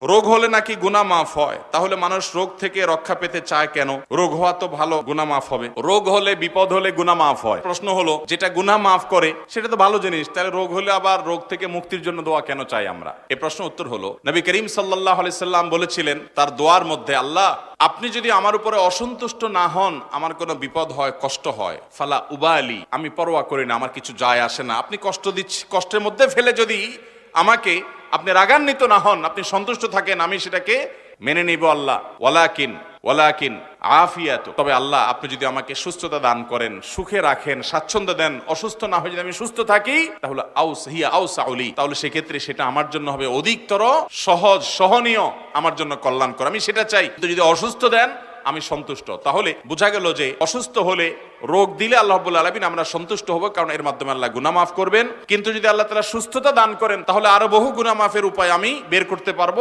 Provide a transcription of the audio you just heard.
রোগ হলে নাকি গুনাহ মাফ হয়, তাহলে মানুষ রোগ থেকে রক্ষা পেতে চায় কেন? রোগ হওয়া তো ভালো, গুনাহ মাফ হবে। রোগ হলে, বিপদ হলে গুনাহ মাফ হয়। প্রশ্ন হলো, যেটা গুনাহ মাফ করে সেটা তো ভালো জিনিস, তাহলে রোগ হলে আবার রোগ থেকে মুক্তির জন্য দোয়া কেন চাই আমরা? এই প্রশ্ন উত্তর হলো, নবী করিম সাল্লাল্লাহু আলাইহি সাল্লাম বলেছিলেন তার দোয়ার মধ্যে, আল্লাহ আপনি যদি আমার উপরে অসন্তুষ্ট না হন, আমার কোনো বিপদ হয়, কষ্ট হয়, ফালা উবালি, আমি পরোয়া করি না, আমার কিছু যায় আসে না। আপনি কষ্ট দিচ্ছি, কষ্টের মধ্যে ফেলে যদি আমাকে আপনি রাগান্বিত না হন, আপনি সন্তুষ্ট থাকেন, আমি সেটাকে মেনে নিব আল্লাহ। ওয়ালাকিন আফিয়াত, তবে আল্লাহ আপনি যদি আমাকে সুস্থতা দান করেন, সুখে রাখেন, স্বাচ্ছন্দ্য দেন, অসুস্থ না হয়ে যদি আমি সুস্থ থাকি, তাহলে আউসাউলি, তাহলে সেক্ষেত্রে সেটা আমার জন্য হবে অধিকতর সহজ, সহনীয়, আমার জন্য কল্যাণকর, আমি সেটা চাই। কিন্তু যদি অসুস্থ দেন, আমি সন্তুষ্ট। তাহলে বোঝা গেল যে অসুস্থ হলে, রোগ দিলে আল্লাহ রাব্বুল আলামিন আমরা সন্তুষ্ট হব, কারণ এর মাধ্যমে আল্লাহ গুনাহ মাফ করবেন। কিন্তু যদি আল্লাহ তাআলা সুস্থতা দান করেন, তাহলে আরো বহু গুনাহ মাফের উপায় আমি বের করতে পারবো।